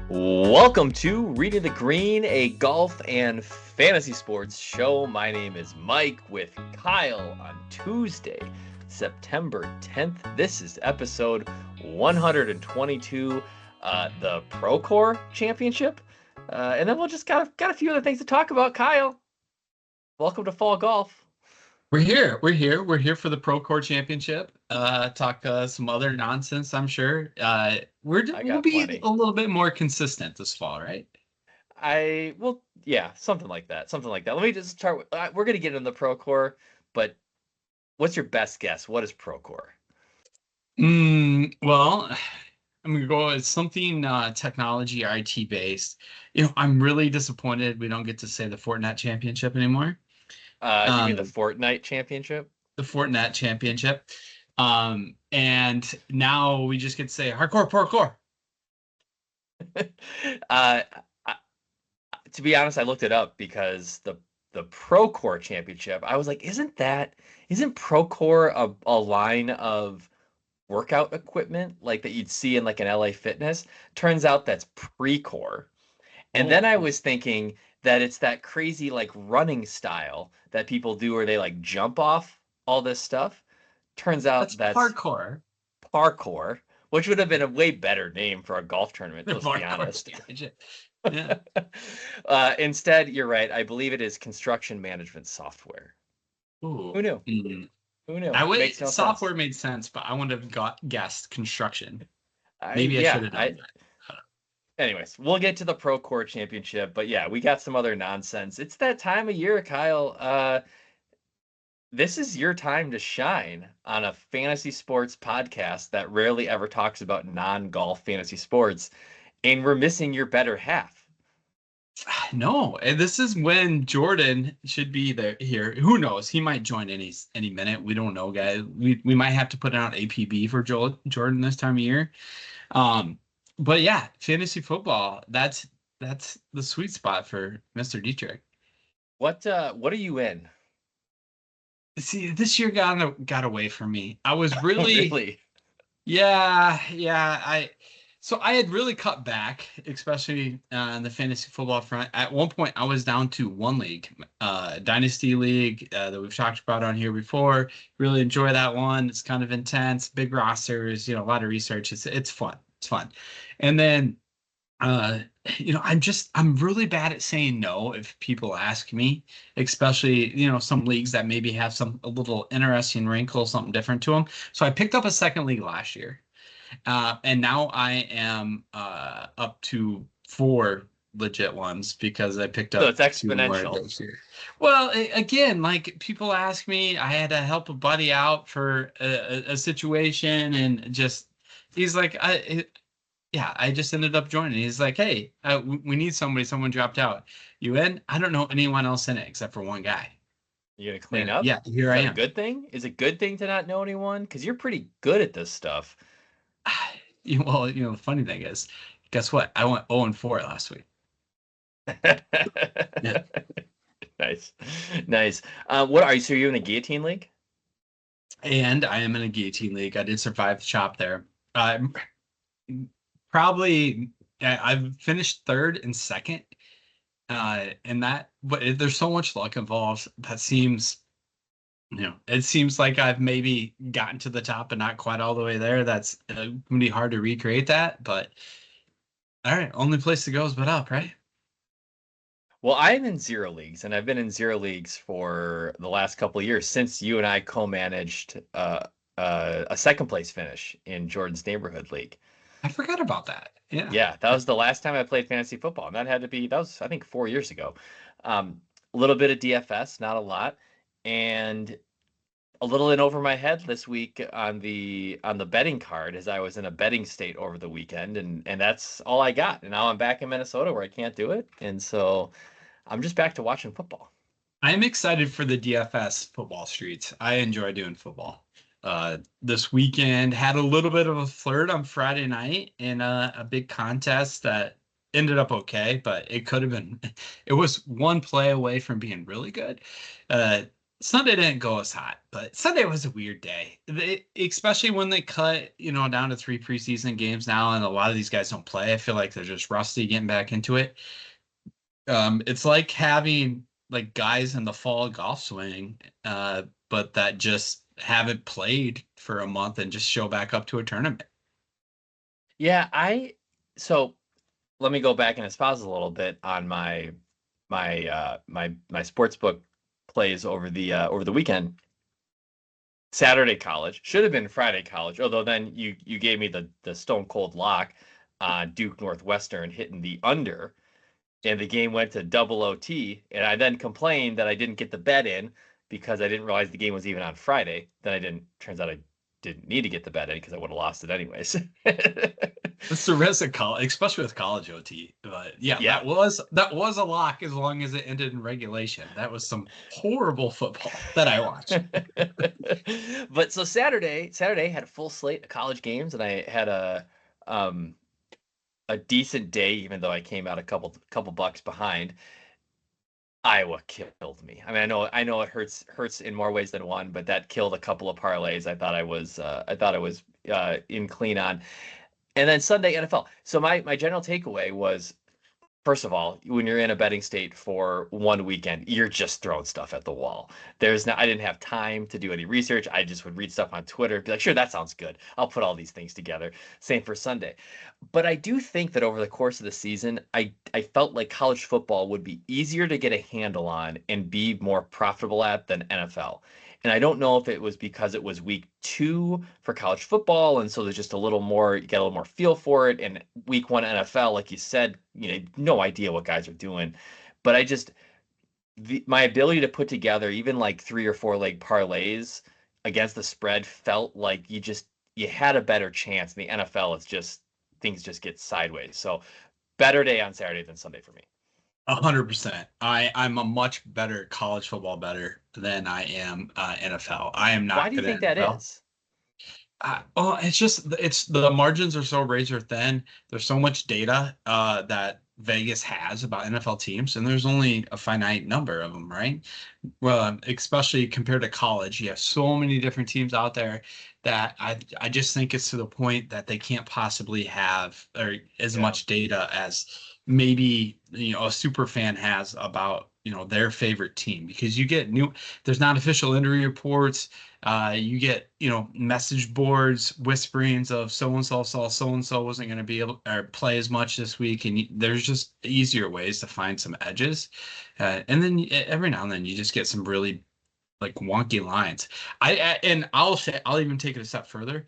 Welcome to Reading the Green, a golf and fantasy sports show. My name is Mike with Kyle on Tuesday, September 10th. This is episode 122, the Procore Championship. And then we'll just got a few other things to talk about. Kyle, welcome to fall golf. We're here for the Procore Championship. Talk some other nonsense, I'm sure. We'll be plenty. a little bit more consistent this fall, right? Yeah, something like that. Let me just start with, we're going to get into the Procore, but what's your best guess? What is Procore? Well, I'm going to go with something technology IT based. I'm really disappointed we don't get to say the Fortnite Championship anymore. You mean the Fortnite Championship? The Fortnite Championship. And now we just get to say hardcore Procore. To be honest, I looked it up because the Procore Championship, I was like, isn't Procore a line of workout equipment like that you'd see in like an LA Fitness? Turns out that's Precore. And then I was thinking that it's that crazy like running style that people do where they like jump off all this stuff. Turns out that's parkour. Parkour, which would have been a way better name for a golf tournament, let's be honest. Yeah. Instead, you're right. I believe it is construction management software. Ooh. Who knew? Mm-hmm. Who knew? Software made sense, but I wouldn't have guessed construction. Maybe I should have done that. Anyways, we'll get to the Procore Championship, but yeah, we got some other nonsense. It's that time of year, Kyle. This is your time to shine on a fantasy sports podcast that rarely ever talks about non-golf fantasy sports, and we're missing your better half. No, and this is when Jordan should be here. Who knows? He might join any minute. We don't know, guys. We might have to put out APB for Jordan this time of year. But yeah, fantasy football, that's the sweet spot for Mr. Dietrich. What are you in? See, this year got away from me. I was really, really? Yeah. So I had really cut back, especially on the fantasy football front. At one point, I was down to one league, Dynasty League, that we've talked about on here before. Really enjoy that one. It's kind of intense, big rosters, a lot of research. It's fun. It's fun. And then, I'm really bad at saying no if people ask me, especially, some leagues that maybe have a little interesting wrinkle, something different to them. So I picked up a second league last year. And now I am up to 4 legit ones because I picked up. So it's exponential. This year. Well, again, like people ask me, I had to help a buddy out for a situation, and just he's like, I just ended up joining. He's like, hey, we need somebody. Someone dropped out. You in? I don't know anyone else in it except for one guy. You gonna clean up? Yeah, here I am. A good thing? Is it a good thing to not know anyone? Because you're pretty good at this stuff. Well, the funny thing is, guess what? I went 0-4 last week. Yeah. Nice. What are you? So you're in a guillotine league? And I am in a guillotine league. I did survive the chop there. Probably I've finished 3rd and 2nd in that, but there's so much luck involved. That seems, it seems like I've maybe gotten to the top and not quite all the way there. That's going to be hard to recreate that, but all right, only place to go is but up, right? Well, I'm in 0 leagues, and I've been in 0 leagues for the last couple of years since you and I co-managed a second place finish in Jordan's neighborhood league. I forgot about that. Yeah, that was the last time I played fantasy football, and that was, I think, 4 years ago. A little bit of DFS, not a lot, and a little in over my head this week on the betting card, as I was in a betting state over the weekend, and that's all I got. And now I'm back in Minnesota where I can't do it, and so I'm just back to watching football. I'm excited for the DFS football streets. I enjoy doing football. This weekend had a little bit of a flirt on Friday night in a big contest that ended up okay, but it could have been. It was one play away from being really good. Sunday didn't go as hot, but Sunday was a weird day. Especially when they cut, down to 3 preseason games now, and a lot of these guys don't play. I feel like they're just rusty getting back into it. It's like having like guys in the fall golf swing, but that just haven't played for a month and just show back up to a tournament. Yeah, so let me go back and espouse a little bit on my sports book plays over the weekend. Saturday college should have been Friday college, although then you gave me the stone cold lock, Duke Northwestern hitting the under, and the game went to double OT, and I then complained that I didn't get the bet in because I didn't realize the game was even on Friday. Then I didn't. Turns out I didn't need to get the bet in because I would have lost it anyways. It's the risk of college, especially with college OT. But yeah, Yeah. that was a lock as long as it ended in regulation. That was some horrible football that I watched. But so Saturday had a full slate of college games, and I had um a decent day, even though I came out a couple bucks behind. Iowa killed me. I mean, I know it hurts in more ways than one, but that killed a couple of parlays. I thought I was in clean on. And then Sunday NFL. So my general takeaway was, first of all, when you're in a betting state for one weekend, you're just throwing stuff at the wall. I didn't have time to do any research. I just would read stuff on Twitter, be like, sure, that sounds good. I'll put all these things together. Same for Sunday. But I do think that over the course of the season, I felt like college football would be easier to get a handle on and be more profitable at than NFL. And I don't know if it was because it was week 2 for college football, and so there's just a little more, you get a little more feel for it. And week 1 NFL, like you said, no idea what guys are doing. But my ability to put together even like 3 or 4 leg parlays against the spread felt like you had a better chance. In the NFL, it's just things just get sideways. So better day on Saturday than Sunday for me. 100%. I'm a much better college football better than I am NFL. I am Why not do you good think at that NFL. is? It's the margins are so razor thin. There's so much data that Vegas has about NFL teams, and there's only a finite number of them, right? Well, especially compared to college, you have so many different teams out there that I just think it's to the point that they can't possibly have or as Yeah. much data as maybe a super fan has about their favorite team, because you get there's not official injury reports. You get, message boards, whisperings of so and so saw so and so wasn't going to be able or play as much this week, and there's just easier ways to find some edges. And then every now and then you just get some really like wonky lines. And I'll even take it a step further.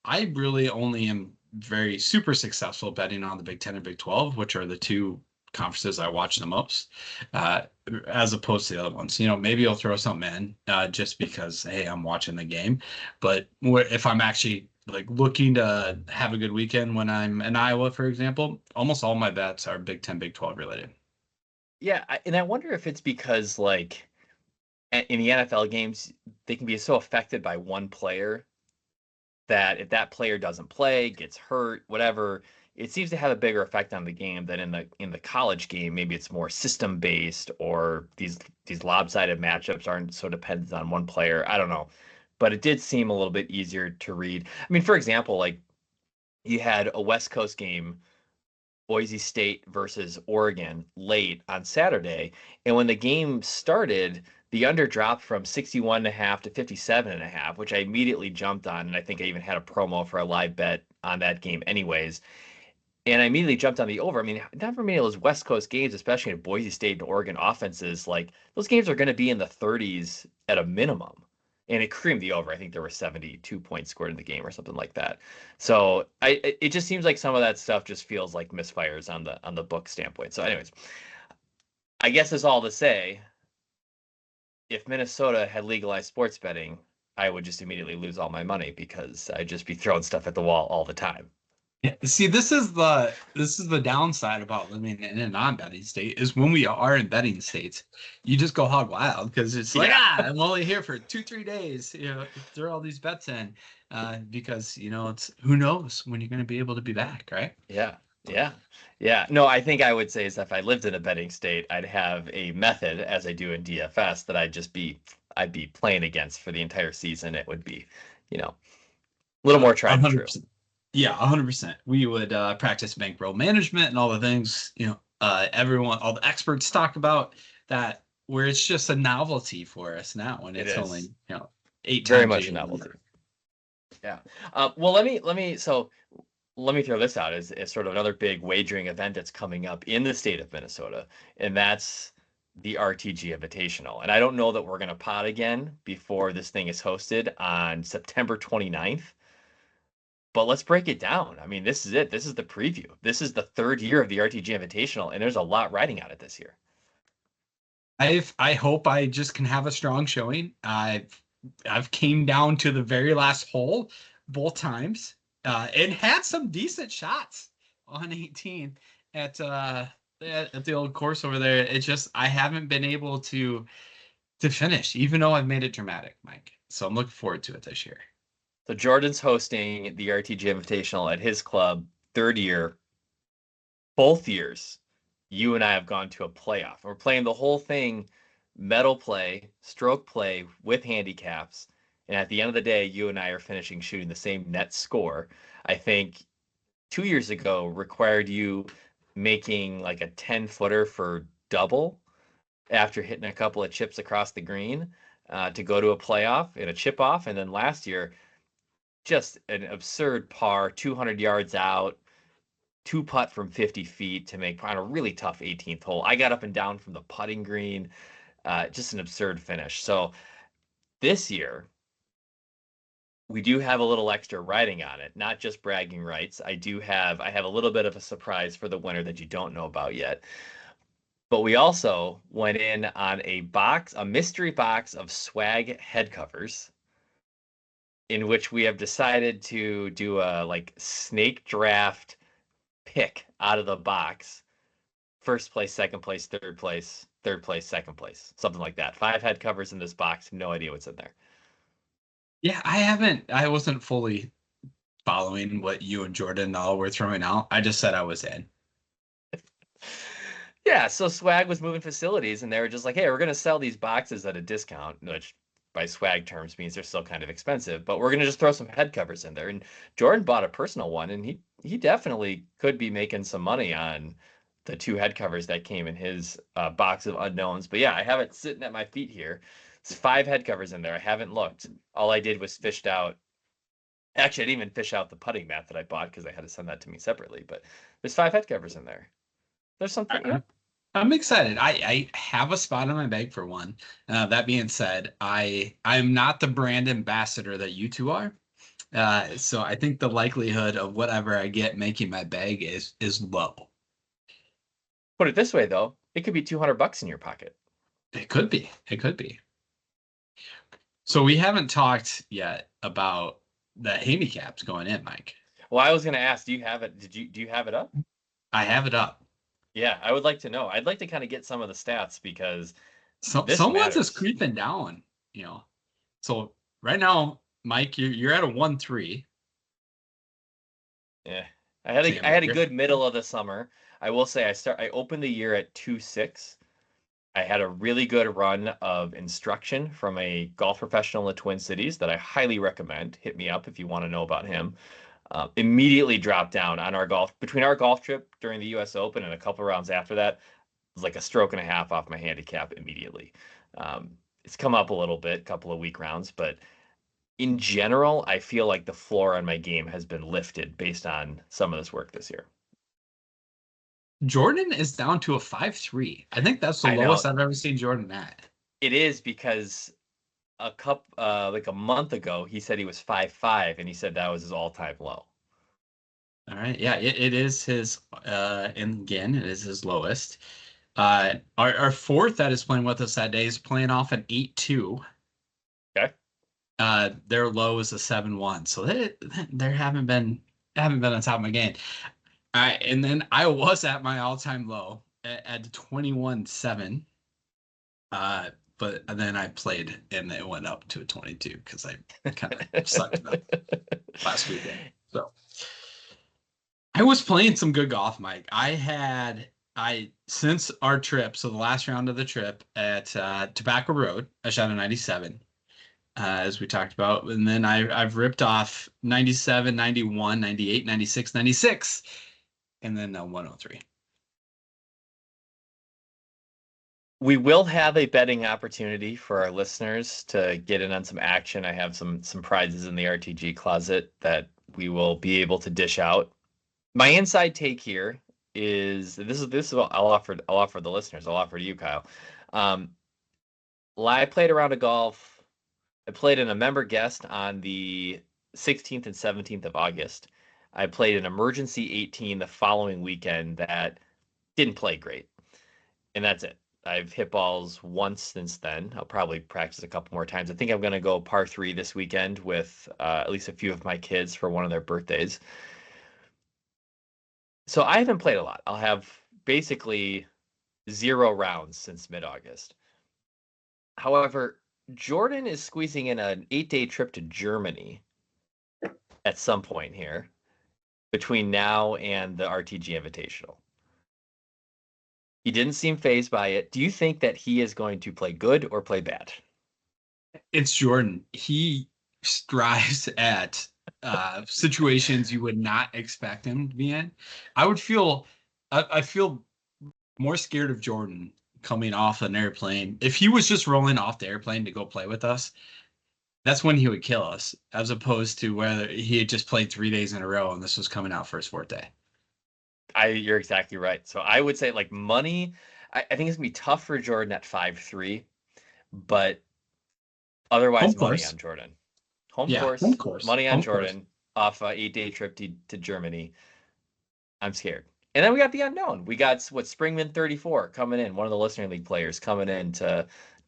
I really only am very super successful betting on the Big Ten and Big 12, which are the two conferences I watch the most, uh, as opposed to the other ones. Maybe I'll throw something in just because, hey, I'm watching the game. But if I'm actually like looking to have a good weekend when I'm in Iowa, for example, almost all my bets are Big 10, Big 12 related. Yeah, and I wonder if it's because like in the NFL games, they can be so affected by one player that if that player doesn't play, gets hurt, whatever, it seems to have a bigger effect on the game than in the college game. Maybe it's more system based, or these lopsided matchups aren't so dependent on one player. I don't know. But it did seem a little bit easier to read. I mean, for example, like you had a West Coast game, Boise State versus Oregon late on Saturday. And when the game started, the under dropped from 61.5 to 57.5, which I immediately jumped on. And I think I even had a promo for a live bet on that game anyways. And I immediately jumped on the over. I mean, never many of those West Coast games, especially in Boise State and Oregon offenses, like those games are going to be in the 30s at a minimum. And it creamed the over. I think there were 72 points scored in the game or something like that. So it just seems like some of that stuff just feels like misfires on the book standpoint. So, anyways, I guess it's all to say, if Minnesota had legalized sports betting, I would just immediately lose all my money because I'd just be throwing stuff at the wall all the time. Yeah, see, this is the downside about living in a non-betting state is when we are in betting states, you just go hog wild because it's like, Yeah. I'm only here for 2-3 days, throw all these bets in, because it's who knows when you're going to be able to be back, right? Yeah. Yeah. Yeah. No, I think I would say is if I lived in a betting state, I'd have a method as I do in DFS that I'd be playing against for the entire season. It would be, a little more tried and true. 100%. Yeah, 100%. We would practice bankroll management and all the things, all the experts talk about that, where it's just a novelty for us now, and it's only, 8 very times much a novelty. Yeah. Well, let me throw this out as sort of another big wagering event that's coming up in the state of Minnesota, and that's the RTG Invitational. And I don't know that we're going to pod again before this thing is hosted on September 29th. But let's break it down. I mean, this is it. This is the preview. This is the third year of the RTG Invitational, and there's a lot riding on it this year. I hope I just can have a strong showing. I've came down to the very last hole both times, and had some decent shots on 18 at the old course over there. It's just I haven't been able to finish, even though I've made it dramatic, Mike. So I'm looking forward to it this year. So Jordan's hosting the RTG Invitational at his club, third year. Both years, you and I have gone to a playoff. We're playing the whole thing, medal play, stroke play with handicaps. And at the end of the day, you and I are finishing shooting the same net score. I think 2 years ago required you making like a 10-footer for double after hitting a couple of chips across the green to go to a playoff and a chip off. And then last year, just an absurd par, 200 yards out, 2-putt from 50 feet to make on a really tough 18th hole. I got up and down from the putting green, just an absurd finish. So this year, we do have a little extra riding on it, not just bragging rights. I have a little bit of a surprise for the winner that you don't know about yet. But we also went in on a mystery box of swag head covers, in which we have decided to do a like snake draft pick out of the box. First place, second place, third place, second place, something like that. 5 head covers in this box. No idea what's in there. Yeah, I wasn't fully following what you and Jordan all were throwing out. I just said I was in. Yeah, so Swag was moving facilities, and they were just like, hey, we're going to sell these boxes at a discount, which by Swag terms means they're still kind of expensive, but we're going to just throw some head covers in there. And Jordan bought a personal one, and he definitely could be making some money on the 2 head covers that came in his box of unknowns. But yeah, I have it sitting at my feet here. It's 5 head covers in there. I haven't looked. All I did was fished out. Actually, I didn't even fish out the putting mat that I bought because I had to send that to me separately. But there's 5 head covers in there. There's something. I'm excited. I have a spot in my bag for one. That being said, I'm not the brand ambassador that you two are. So I think the likelihood of whatever I get making my bag is low. Put it this way, though, it could be $200 in your pocket. It could be. So we haven't talked yet about the handicaps going in, Mike. Well, I was going to ask, do you have it? Do you have it up? I have it up. Yeah, I would like to know. I'd like to kind of get some of the stats because someone's just creeping down, So right now, Mike, you're at a 1-3. Yeah, I had a good middle of the summer. I will say I opened the year at 2-6. I had a really good run of instruction from a golf professional in the Twin Cities that I highly recommend. Hit me up if you want to know about him. Immediately dropped down on between our golf trip during the U.S. Open and a couple rounds after that. It was like a stroke and a half off my handicap immediately. It's come up a little bit, couple of week rounds, but in general, I feel like the floor on my game has been lifted based on some of this work this year. Jordan is down to a 5-3. I think that's the lowest I've ever seen Jordan at. It is because like a month ago, he said he was 5-5, and he said that was his all-time low. All right, yeah, it is his. And again, it is his lowest. Our fourth that is playing with us that day is playing off an 8-2. Okay. Their low is a 7-1, so they haven't been on top of my game. And then I was at my all-time low at 21-7. But then I played and it went up to a 22 because I kind of sucked up last weekend. So I was playing some good golf, Mike. I since our trip, so the last round of the trip at Tobacco Road, I shot a 97, as we talked about. And then I've ripped off 97, 91, 98, 96, 96, and then 103. We will have a betting opportunity for our listeners to get in on some action. I have some prizes in the RTG closet that we will be able to dish out. My inside take here is this is what I'll offer the listeners. I'll offer to you, Kyle. Um, I played a round of golf. I played in a member guest on the 16th and 17th of August. I played an emergency 18 the following weekend that didn't play great. And that's it. I've hit balls once since then. I'll probably practice a couple more times. I think I'm going to go par three this weekend with at least a few of my kids for one of their birthdays. So I haven't played a lot. I'll have basically 0 rounds since mid-August. However, Jordan is squeezing in an 8-day trip to Germany at some point here between now and the RTG Invitational. He didn't seem fazed by it. Do you think that he is going to play good or play bad? It's Jordan. He strives at situations you would not expect him to be in. I feel more scared of Jordan coming off an airplane. If he was just rolling off the airplane to go play with us, that's when he would kill us, as opposed to whether he had just played 3 days in a row and this was coming out for his fourth day. You're exactly right. So I would say like money, I think it's gonna be tough for Jordan at 5-3, but Home otherwise money course. on Jordan. Home Yeah, home course, course. money on Home course. Jordan off a 8-day trip to Germany. I'm scared. And then we got the unknown. We got what Springman 34 coming in, one of the listener league players coming in to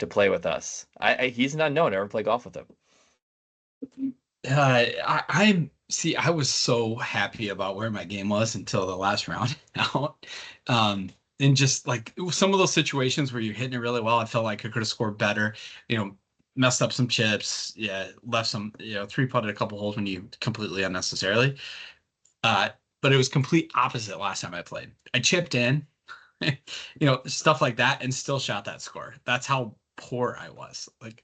play with us. He's an unknown. I never play golf with him. I'm see, I was so happy about where my game was until the last round out. And just like some of those situations where you're hitting it really well, I felt like I could have scored better. Messed up some chips, yeah, left some, three putted a couple holes when you completely unnecessarily. Uh, but it was complete opposite last time I played. I chipped in, stuff like that, and still shot that score. That's how poor I was. Like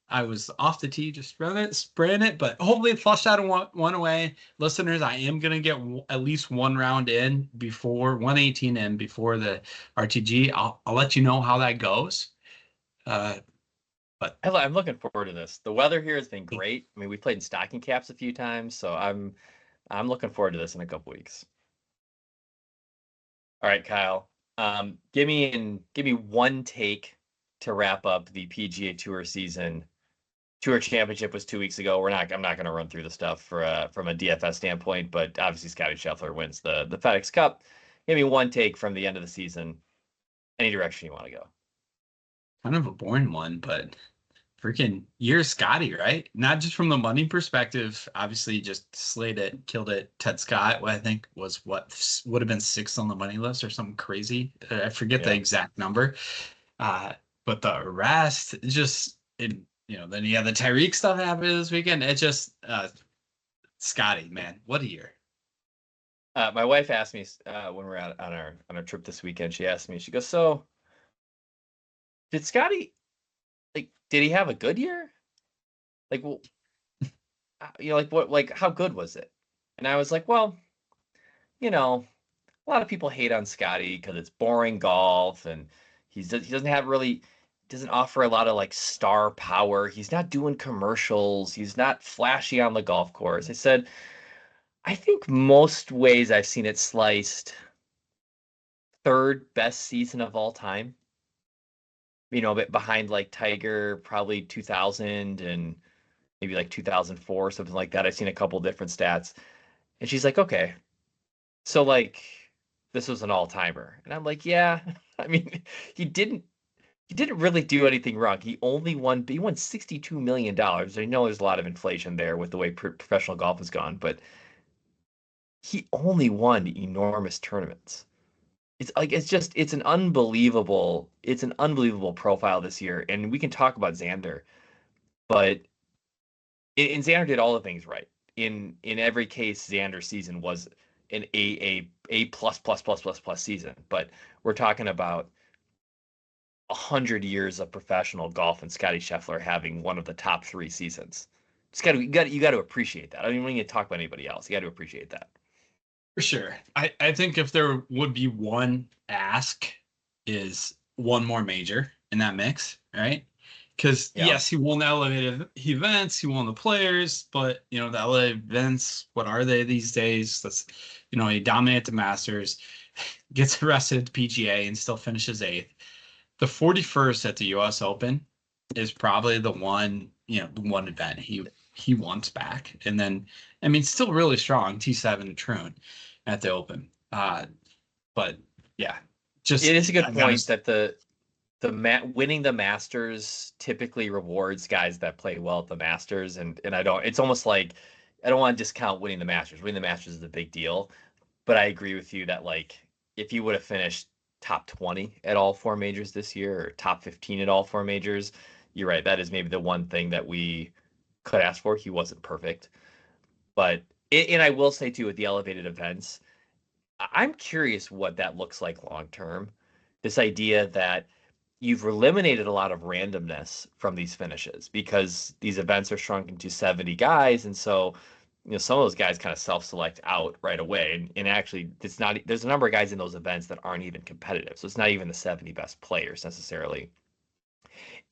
I was off the tee, just spraying it, but hopefully it flushed out and one away. Listeners, I am going to get at least one round in before 118 in before the RTG. I'll let you know how that goes. But I'm looking forward to this. The weather here has been great. I mean, we played in stocking caps a few times, so I'm looking forward to this in a couple weeks. All right, Kyle. Give me one take to wrap up the PGA Tour season. Tour Championship was 2 weeks ago. I'm not going to run through the stuff from a DFS standpoint, but obviously Scotty Scheffler wins the FedEx Cup. Give me one take from the end of the season, any direction you want to go. kind of a boring one, but freaking you're Scotty, right? Not just from the money perspective, obviously just slayed it, killed it. Ted Scott, I think was what would have been sixth on the money list or something crazy. I forget the Yeah. exact number. But the rest just then you have the Tyreek stuff happen this weekend. It just Scotty, man, what a year. My wife asked me when we were out on our trip this weekend. She asked me. She goes, "So, did Scotty did he have a good year? Like, well, like what, like how good was it?" And I was like, "Well, a lot of people hate on Scotty because it's boring golf and he doesn't offer a lot of like star power. He's not doing commercials. He's not flashy on the golf course." I said, "I think most ways I've seen it sliced, third best season of all time. A bit behind like Tiger, probably 2000 and maybe like 2004, something like that. I've seen a couple different stats." And she's like, "Okay, so like this was an all-timer." And I'm like, "Yeah." I mean, he didn't he didn't really do anything wrong. He won $62 million. I know there's a lot of inflation there with the way professional golf has gone, but he only won enormous tournaments. It's an unbelievable profile this year. And we can talk about Xander, but Xander did all the things right. In every case, Xander's season was an A plus plus plus plus plus season, but we're talking about 100 years of professional golf and Scotty Scheffler having one of the top 3 seasons. Just you got to appreciate that. I mean, when you talk about anybody else, you got to appreciate that. For sure. I think if there would be one ask is one more major in that mix, right? Because Yeah. yes, he won the elevated events, he won the players, but the LA events, what are they these days? That's he dominated the Masters, gets arrested at the PGA and still finishes 8th. The 41st at the US Open is probably the one, the one event he wants back. And then I mean still really strong, T7 Troon at the Open. But yeah, It is a good I point gotta, that winning the Masters typically rewards guys that play well at the Masters, and I don't. It's almost like I don't want to discount winning the Masters. Winning the Masters is a big deal, but I agree with you that like if you would have finished top 20 at all 4 majors this year or top 15 at all 4 majors, you're right. That is maybe the one thing that we could ask for. He wasn't perfect, but and I will say too with the elevated events, I'm curious what that looks like long term. This idea that you've eliminated a lot of randomness from these finishes because these events are shrunk into 70 guys, and so some of those guys kind of self-select out right away, and actually it's not, there's a number of guys in those events that aren't even competitive, so it's not even the 70 best players necessarily.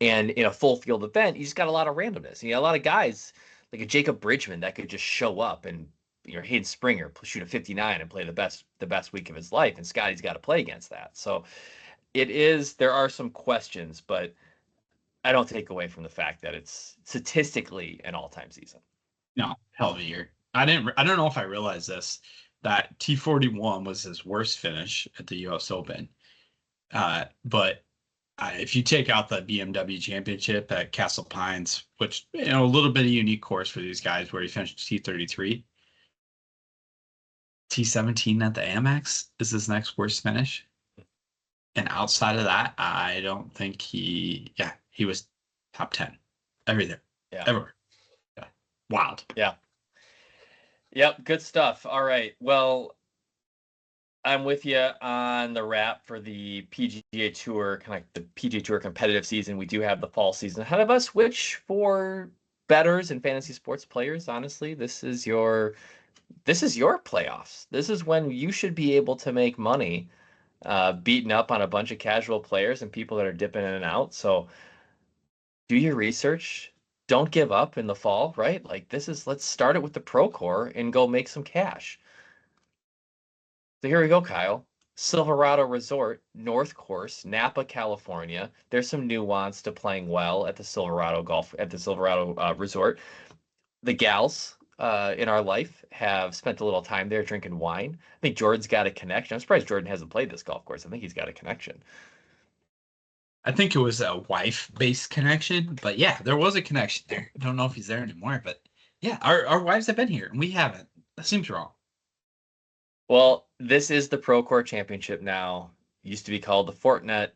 And in a full field event, you just got a lot of randomness. You got a lot of guys like a Jacob Bridgman that could just show up, and Hayden Springer shoot a 59 and play the best week of his life, and Scotty's got to play against that. So there are some questions, but I don't take away from the fact that it's statistically an all-time season. no, hell of a year. I don't know if I realized this, that T41 was his worst finish at the US Open. But if you take out the BMW Championship at Castle Pines, which a little bit of a unique course for these guys, where he finished T33, T17 at the Amex is his next worst finish. And outside of that, I don't think he was top 10 everything, Yeah. everywhere. Yeah. Wild. Yeah. Yep. Good stuff. All right. Well, I'm with you on the wrap for the PGA Tour, kind of like the PGA Tour competitive season. We do have the fall season ahead of us, which for bettors and fantasy sports players, honestly, this is your playoffs. This is when you should be able to make money, beating up on a bunch of casual players and people that are dipping in and out. So do your research. Don't give up in the fall, right? Like let's start it with the Procore and go make some cash. So here we go, Kyle. Silverado Resort, North Course, Napa, California. There's some nuance to playing well at the Silverado Resort. The gals in our life have spent a little time there drinking wine. I think Jordan's got a connection. I'm surprised Jordan hasn't played this golf course. I think he's got a connection. I think it was a wife-based connection, but yeah, there was a connection there. I don't know if he's there anymore, but yeah, our wives have been here and we haven't. That seems wrong. Well, this is the Procore Championship now. Used to be called the Fortinet.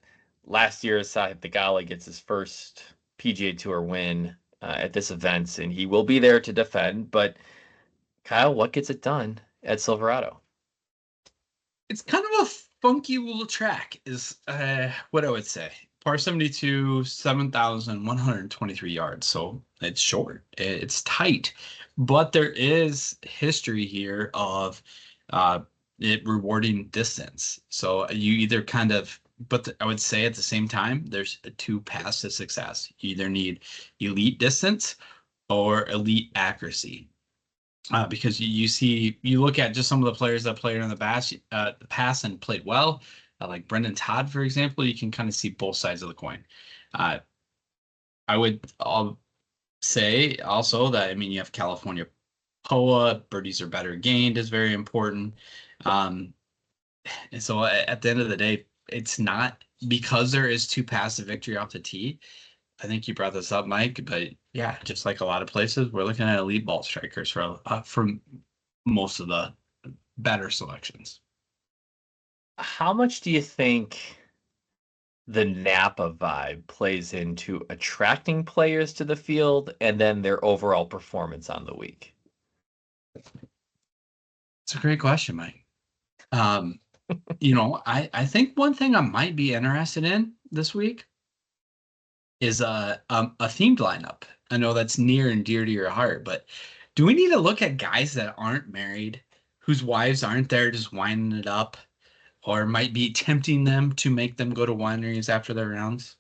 Last year, Sahib Theegala gets his first PGA Tour win at this event, and he will be there to defend. But Kyle, what gets it done at Silverado? It's kind of a funky little track, is what I would say. Par 72, 7,123 yards. So it's short, it's tight, but there is history here of it rewarding distance. So you either kind of, but I would say at the same time, there's two paths to success. You either need elite distance or elite accuracy. Because you look at just some of the players that played in the past and played well, like Brendan Todd, for example. You can kind of see both sides of the coin. Uh, I would say also that, I mean, you have California POA, birdies are better gained is very important. And so at the end of the day, it's not because there is two paths to victory off the tee. I think you brought this up, Mike, but yeah, just like a lot of places, we're looking at elite ball strikers for most of the better selections. How much do you think the Napa vibe plays into attracting players to the field and then their overall performance on the week? It's a great question, Mike. Um, I think one thing I might be interested in this week is a themed lineup. I know that's near and dear to your heart, but do we need to look at guys that aren't married, whose wives aren't there just winding it up, or might be tempting them to make them go to wineries after their rounds?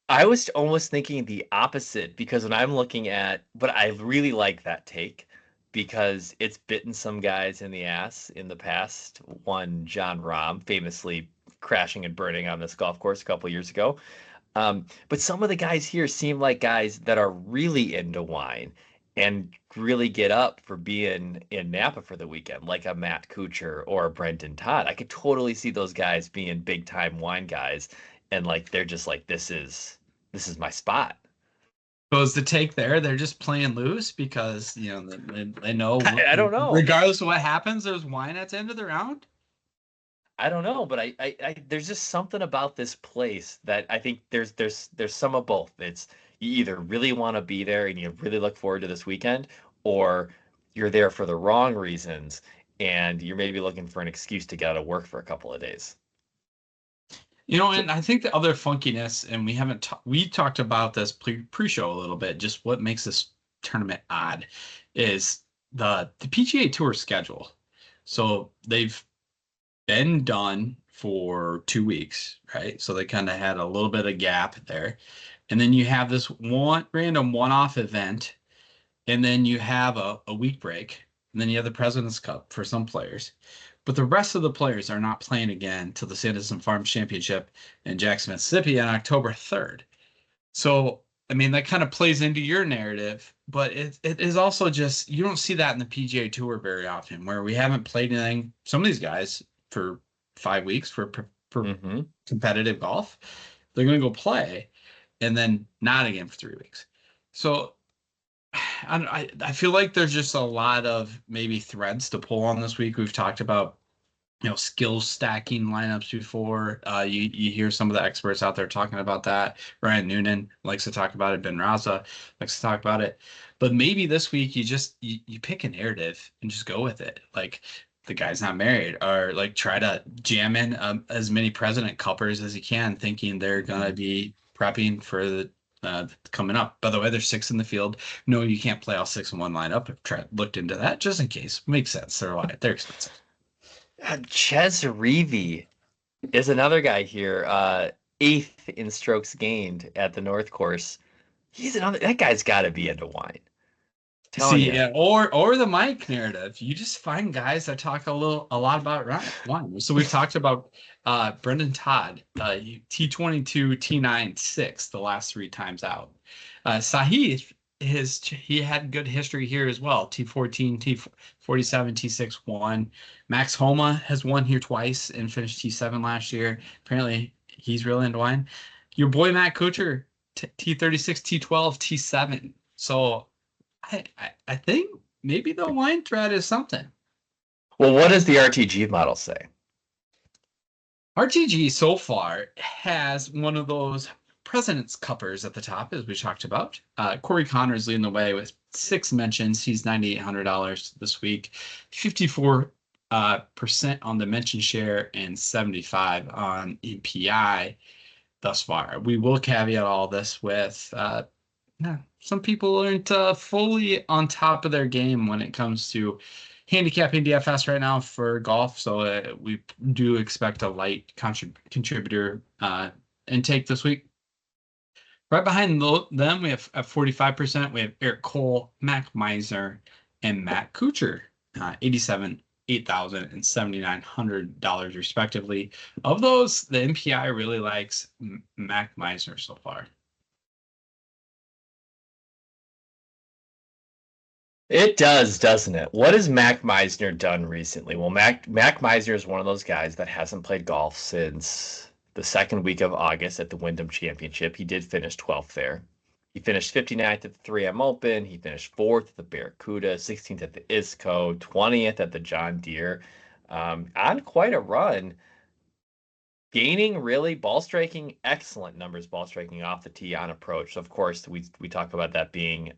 I was almost thinking the opposite because when I'm looking at, but I really like that take because it's bitten some guys in the ass in the past. One, John Rahm, famously crashing and burning on this golf course a couple years ago. But some of the guys here seem like guys that are really into wine and really get up for being in Napa for the weekend, like a Matt Kuchar or a Brendan Todd. I could totally see those guys being big time wine guys, and like they're just like this is my spot. So is the take there? They're just playing loose because they know I don't know. regardless of what happens, there's wine at the end of the round. I don't know, but I there's just something about this place that I think there's some of both. It's you either really want to be there and you really look forward to this weekend, or you're there for the wrong reasons and you're maybe looking for an excuse to get out of work for a couple of days. So And I think the other funkiness, and we talked about this pre-show a little bit, just what makes this tournament odd is the PGA Tour schedule. So they've been done for 2 weeks, right? So they kind of had a little bit of gap there. And then you have this one random one-off event, and then you have a week break, and then you have the President's Cup for some players. But the rest of the players are not playing again till the Sanderson Farms Championship in Jackson, Mississippi on October 3rd. So, I mean, that kind of plays into your narrative, but it is also just, you don't see that in the PGA Tour very often, where we haven't played anything, some of these guys, for 5 weeks for hmm competitive golf. They're going to go play and then not again for 3 weeks. So, I feel like there's just a lot of maybe threads to pull on this week. We've talked about skill stacking lineups before. You hear some of the experts out there talking about that. Ryan Noonan likes to talk about it. Ben Raza likes to talk about it. But maybe this week you pick a narrative and just go with it. Like the guy's not married, or like try to jam in as many President Cuppers as you can, thinking they're gonna be prepping for the coming up. By the way, there's 6 in the field. No, you can't play all 6 in one lineup. I've looked into that just in case. Makes sense. They're expensive. Ches Reavie is another guy here, eighth in strokes gained at the North Course. He's another that guy's got to be into wine. Telling See, you. yeah, or the Mike narrative. You just find guys that talk a lot about wine. So we've talked about Brendan Todd, T22, T9, 6 the last 3 times out. Sahith, he had good history here as well. T14, T47, T6 1. Max Homa has won here twice and finished T7 last year. Apparently, he's really into wine. Your boy Matt Kuchar, T36, T12, T7. So I think maybe the wine thread is something. Well, what does the RTG model say? RTG so far has one of those President's Cuppers at the top, as we talked about. Corey Connor's leading the way with 6 mentions. He's $9,800 this week, 54% on the mention share and 75 on EPI thus far. We will caveat all this with some people aren't fully on top of their game when it comes to handicapping DFS right now for golf. So we do expect a light contributor intake this week. Right behind them, we have at 45%, we have Eric Cole, Mac Meisner, and Matt Kuchar, 87, $8,000 and $7,900 respectively. Of those, the MPI really likes Mac Meisner so far. It does, doesn't it? What has Mac Meisner done recently? Well, Mac Meisner is one of those guys that hasn't played golf since the second week of August at the Wyndham Championship. He did finish 12th there. He finished 59th at the 3M Open. He finished 4th at the Barracuda, 16th at the ISCO, 20th at the John Deere. On quite a run, gaining really ball striking, excellent numbers ball striking off the tee on approach. So of course, we talk about that being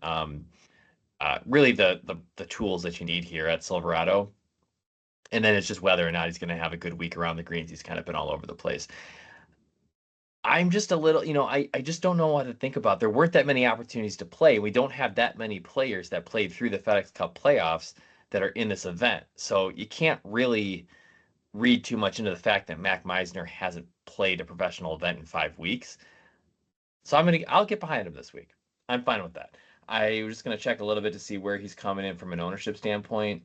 really the tools that you need here at Silverado. And then it's just whether or not he's going to have a good week around the greens. He's kind of been all over the place. I'm just a little, I just don't know what to think about. There weren't that many opportunities to play. We don't have that many players that played through the FedEx Cup playoffs that are in this event. So you can't really read too much into the fact that Mac Meisner hasn't played a professional event in 5 weeks. So I'll get behind him this week. I'm fine with that. I was just gonna check a little bit to see where he's coming in from an ownership standpoint.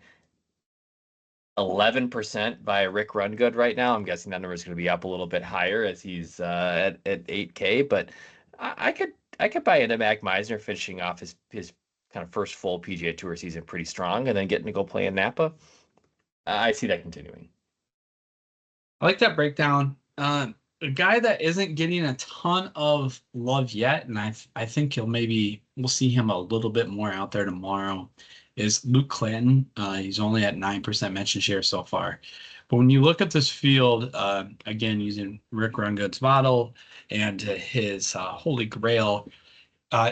11% by Rick Rungood right now. I'm guessing that number is going to be up a little bit higher as he's at 8K. But I could buy into Mac Meisner finishing off his kind of first full PGA Tour season pretty strong, and then getting to go play in Napa. I see that continuing. I like that breakdown. A guy that isn't getting a ton of love yet, and I think we'll see him a little bit more out there tomorrow, is Luke Clanton. He's only at 9% mention share so far. But when you look at this field, again, using Rick Rungood's model and his Holy Grail,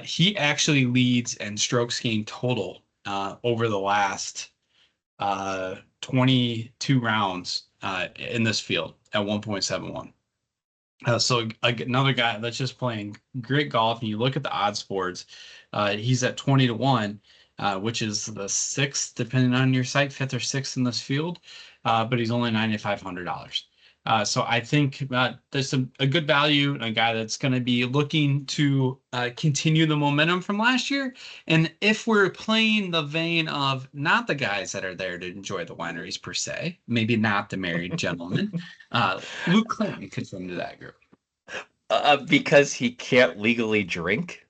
he actually leads in strokes gained total over the last 22 rounds in this field at 1.71. So another guy that's just playing great golf, and you look at the odds boards, he's at 20-1, which is the sixth, depending on your site, fifth or sixth in this field, but he's only $9,500. So I think there's a good value, a guy that's going to be looking to continue the momentum from last year. And if we're playing the vein of not the guys that are there to enjoy the wineries per se, maybe not the married gentlemen, Luke Clinton could fit into that group. Because he can't legally drink.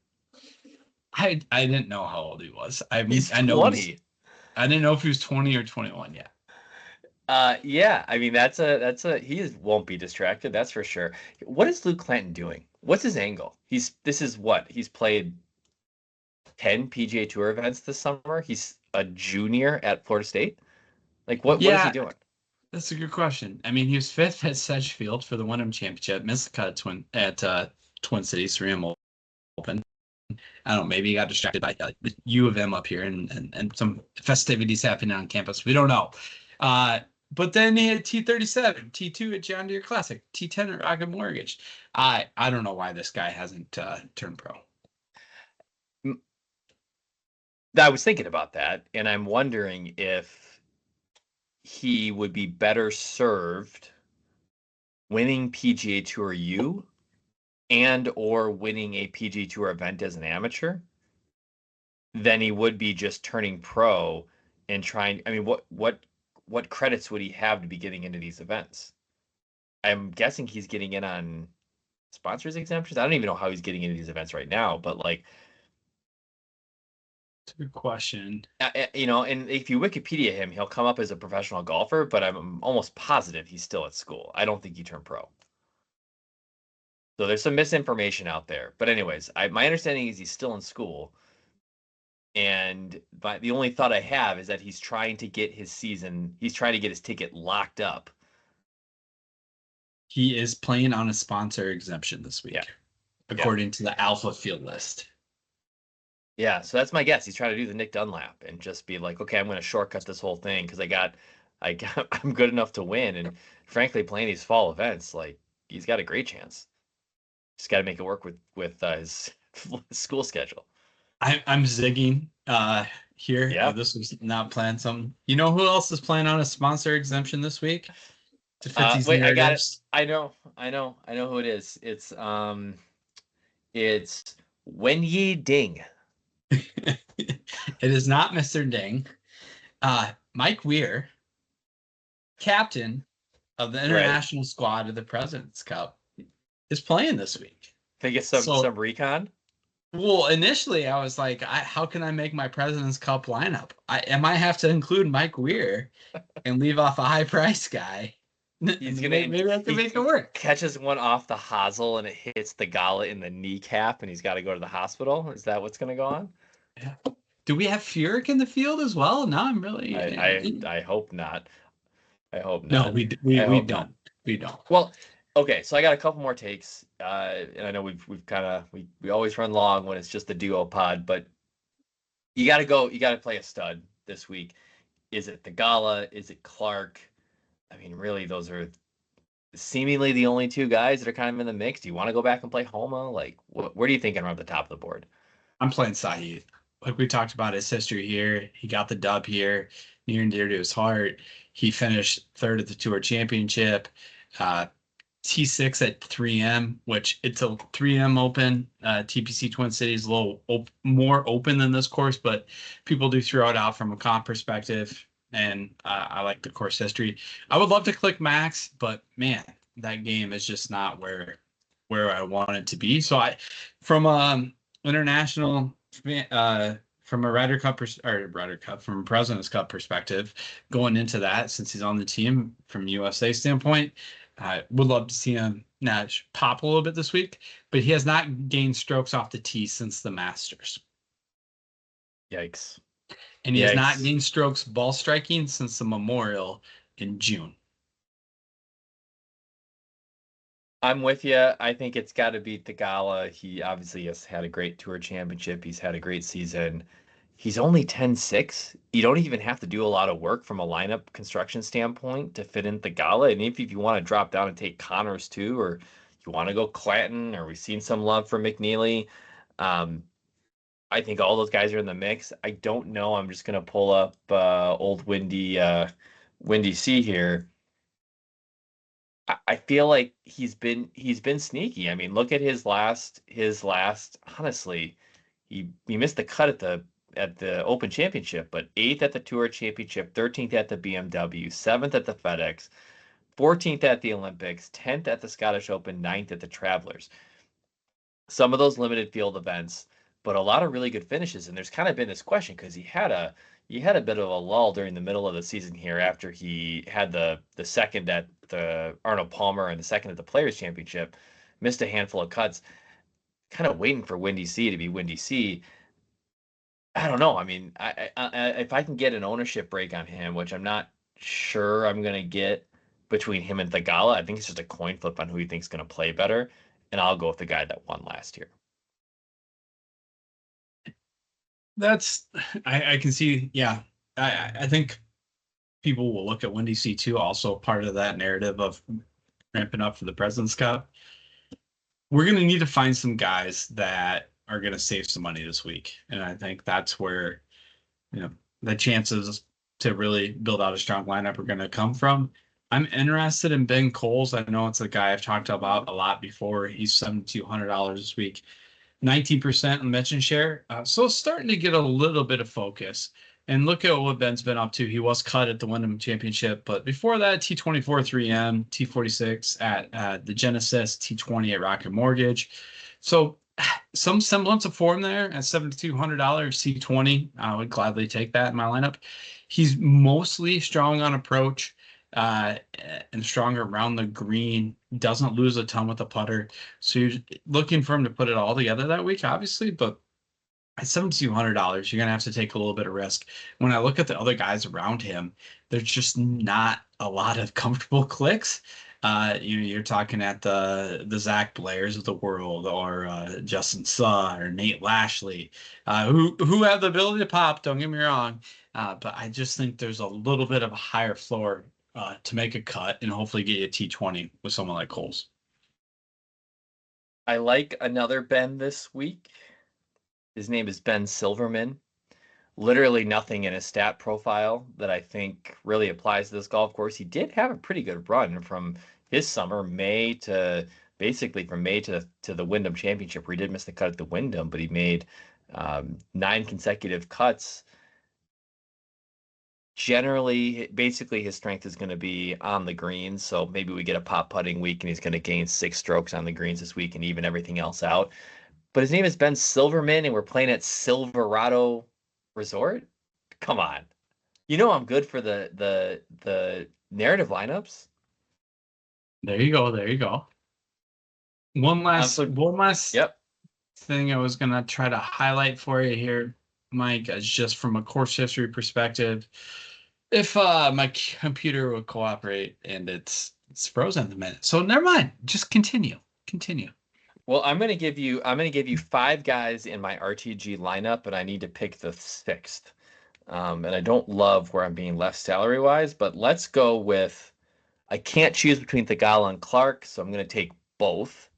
I didn't know how old he was. He's I know 20. I didn't know if he was 20 or 21 yet. Yeah, I mean he won't be distracted, that's for sure. What is Luke Clanton doing? What's his angle? He's played 10 PGA Tour events this summer. He's a junior at Florida State. Like what is he Yeah, doing? that's a good question. I mean, he was fifth at Sedgefield for the Wyndham Championship, missed the cut at Twin Cities 3M Open. I don't know, maybe he got distracted by the U of M up here and some festivities happening on campus. We don't know. But then he had T37, T2 at John Deere Classic, T10 at Rocket Mortgage. I don't know why this guy hasn't turned pro. I was thinking about that, and I'm wondering if he would be better served winning PGA Tour U and or winning a PGA Tour event as an amateur than he would be just turning pro and trying. I mean, what credits would he have to be getting into these events? I'm guessing he's getting in on sponsors exemptions. I don't even know how he's getting into these events right now, but like, It's a good question. and if you Wikipedia him, he'll come up as a professional golfer, but I'm almost positive he's still at school. I don't think he turned pro. So there's some misinformation out there. But anyways, my understanding is he's still in school. And the only thought I have is that he's trying to get his ticket locked up. He is playing on a sponsor exemption this week, according to the Alpha field list. Yeah, so that's my guess. He's trying to do the Nick Dunlap and just be like, okay, I'm going to shortcut this whole thing because I'm good enough to win. And frankly, playing these fall events, like he's got a great chance. Just got to make it work with his school schedule. I'm zigging here. Yeah. This was not planned. You know who else is playing on a sponsor exemption this week? To fit these wait, narratives? I got it. I know who it is. It's Wen Yi Ding. It is not Mr. Ding. Mike Weir, captain of the international squad of the President's Cup, is playing this week. Can I get some recon? Well, initially I was like, how can I make my President's Cup lineup? I might have to include Mike Weir and leave off a high price guy. Maybe I can make it work. Catches one off the hosel and it hits the gala in the kneecap, and he's got to go to the hospital. Is that what's going to go on? Yeah. Do we have Furyk in the field as well? No, I'm really. I hope not. I hope not. No, we don't. We don't. Well, okay, so I got a couple more takes, and I know we always run long when it's just the duo pod, but You got to go. You got to play a stud this week. Is it the Gala? Is it Clark? I mean, really, those are seemingly the only two guys that are kind of in the mix. Do you want to go back and play Homa? Like, where do you think around the top of the board? I'm playing Saeed. Like we talked about his history here. He got the dub here, near and dear to his heart. He finished third at the Tour Championship. Uh, T6 at 3M, which it's a 3M open. TPC Twin Cities a little more open than this course, but people do throw it out from a comp perspective. And I like the course history. I would love to click max, but man, that game is just not where I want it to be. So from international, from a Ryder Cup from a President's Cup perspective, going into that, since he's on the team from USA standpoint, I would love to see him pop a little bit this week, but he has not gained strokes off the tee since the Masters. Yikes. And he has not gained strokes ball striking since the Memorial in June. I'm with you. I think it's got to beat the Gala. He obviously has had a great Tour Championship. He's had a great season. He's only 10-6. You don't even have to do a lot of work from a lineup construction standpoint to fit in the Gala. And if you want to drop down and take Connors too, or you want to go Clanton, or we've seen some love for McNeely, I think all those guys are in the mix. I don't know. I'm just gonna pull up old Windy C here. I feel like he's been sneaky. I mean, look at his last honestly, he missed the cut at the Open Championship, but 8th at the Tour Championship, 13th at the BMW, 7th at the FedEx, 14th at the Olympics, 10th at the Scottish Open, 9th at the Travelers. Some of those limited field events, but a lot of really good finishes. And there's kind of been this question because he had a bit of a lull during the middle of the season here after he had the second at the Arnold Palmer and the second at the Players Championship, missed a handful of cuts, kind of waiting for Windy C to be Windy C. I don't know. I mean, if I can get an ownership break on him, which I'm not sure I'm going to get between him and Thagala, I think it's just a coin flip on who he thinks is going to play better. And I'll go with the guy that won last year. I can see. Yeah. I think people will look at Windy C2, also part of that narrative of ramping up for the President's Cup. We're going to need to find some guys that are going to save some money this week. And I think that's where, the chances to really build out a strong lineup are going to come from. I'm interested in Ben Coles. I know it's a guy I've talked about a lot before. He's $7,200 this week, 19% in mention share. So it's starting to get a little bit of focus. And look at what Ben's been up to. He was cut at the Wyndham Championship, but before that, T24 3M, T46 at the Genesis, T20 at Rocket Mortgage. So some semblance of form there at $7,200 C20. I would gladly take that in my lineup. He's mostly strong on approach and stronger around the green. Doesn't lose a ton with the putter. So you're looking for him to put it all together that week, obviously, but at $7,200, you're going to have to take a little bit of risk. When I look at the other guys around him, there's just not a lot of comfortable clicks. You're talking at the Zach Blairs of the world, or Justin Suh, or Nate Lashley, who have the ability to pop. Don't get me wrong, but I just think there's a little bit of a higher floor to make a cut and hopefully get you a T20 with someone like Coles. I like another Ben this week. His name is Ben Silverman. Literally nothing in his stat profile that I think really applies to this golf course. He did have a pretty good run from his summer, basically from May to the Wyndham Championship, where he did miss the cut at the Wyndham, but he made 9 consecutive cuts. Generally, basically his strength is going to be on the greens, so maybe we get a pop putting week and he's going to gain 6 strokes on the greens this week and even everything else out. But his name is Ben Silverman, and we're playing at Silverado Resort. Come on, I'm good for the narrative lineups. There you go. There you go. One last Yep. thing I was gonna try to highlight for you here, Mike, is just from a course history perspective. If my computer would cooperate, and it's frozen at the minute, so never mind. Just continue. Well, I'm gonna give you five guys in my RTG lineup, and I need to pick the sixth. And I don't love where I'm being left salary wise, but let's go with I can't choose between Thagala and Clark, so I'm gonna take both,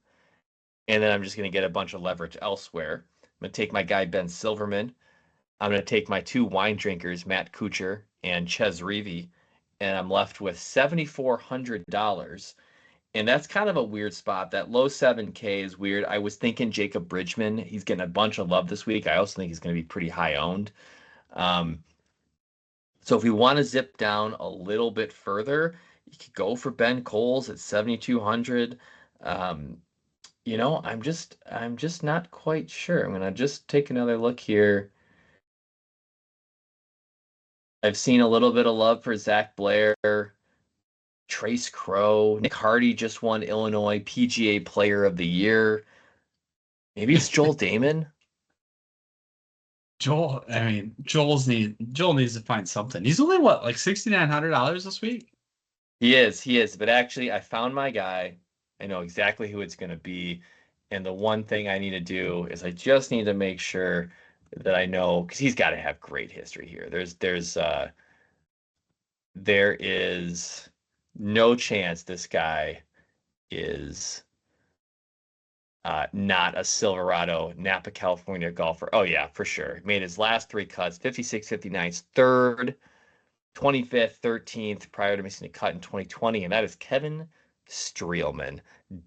and then I'm just gonna get a bunch of leverage elsewhere. I'm gonna take my guy Ben Silverman. I'm gonna take my two wine drinkers, Matt Kuchar and Ches Reavie, and I'm left with $7,400. And that's kind of a weird spot. That low 7K is weird. I was thinking Jacob Bridgman. He's getting a bunch of love this week. I also think he's going to be pretty high owned. Um, so if we want to zip down a little bit further, you could go for Ben Coles at 7,200. Um, I'm just not quite sure. I'm gonna just take another look here. I've seen a little bit of love for Zach Blair, Trace Crow, Nick Hardy just won Illinois PGA Player of the Year. Maybe it's Joel Damon. Joel needs to find something. He's only what, like $6,900 this week? He is. But actually, I found my guy. I know exactly who it's going to be. And the one thing I need to do is I just need to make sure that I know because he's got to have great history here. There is no chance this guy is not a Silverado Napa, California golfer. Oh yeah, for sure. Made his last three cuts, 56, 59, third, 25th, 13th, prior to missing a cut in 2020, and that is Kevin Streelman.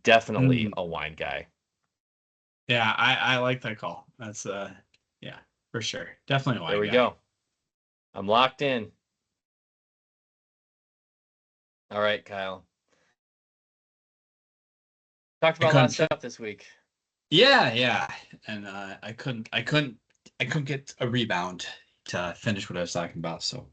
Definitely a wine guy. Yeah, I like that call. That's yeah, for sure. Definitely a wine There we guy. go. I'm locked in. All right, Kyle. Talked about a lot of stuff this week. Yeah. And I couldn't get a rebound to finish what I was talking about, so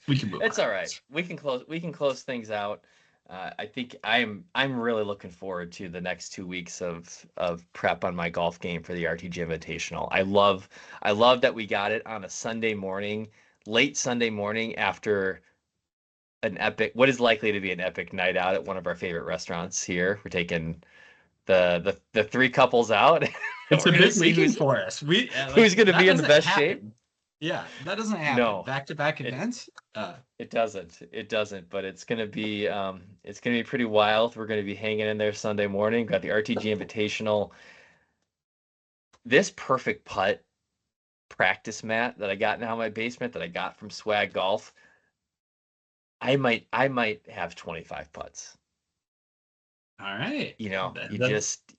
we can move It's on. all right. We can close things out. I think I'm really looking forward to the next 2 weeks of prep on my golf game for the RTG Invitational. I love that we got it on a Sunday morning, late Sunday morning after what is likely to be an epic night out at one of our favorite restaurants here. We're taking the three couples out. It's We're a gonna big see weekend for us. who's going to be in the best happen. shape. Yeah, that doesn't happen. No, Back-to-back it events. it doesn't. It doesn't. But it's gonna be pretty wild. We're gonna be hanging in there Sunday morning. Got the RTG Invitational. This perfect putt practice mat that I got now in my basement that I got from Swag Golf. I might have 25 putts. All right. You know, That- you that- just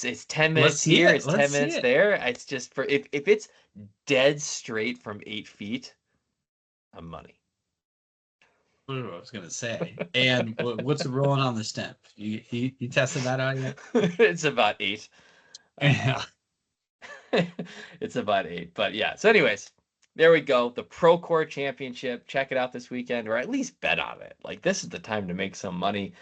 it's 10 let's minutes see here, it. it's Let's 10 see minutes it. there. It's just for if it's dead straight from 8 feet, I'm money. What I was gonna say. And what's rolling on the stem? You tested that out yet? It's about 8. Yeah. It's about 8. But yeah. So, anyways, there we go. The Procore Championship. Check it out this weekend, or at least bet on it. Like this is the time to make some money.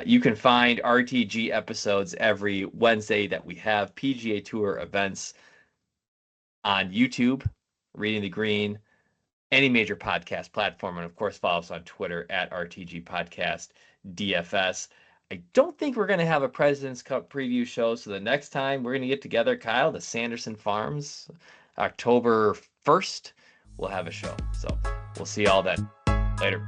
You can find RTG episodes every Wednesday that we have PGA Tour events on YouTube, Reading the Green, any major podcast platform, and of course, follow us on Twitter at RTG Podcast DFS. I don't think we're going to have a President's Cup preview show. So the next time we're going to get together, Kyle, the Sanderson Farms, October 1st, we'll have a show. So we'll see y'all then. Later.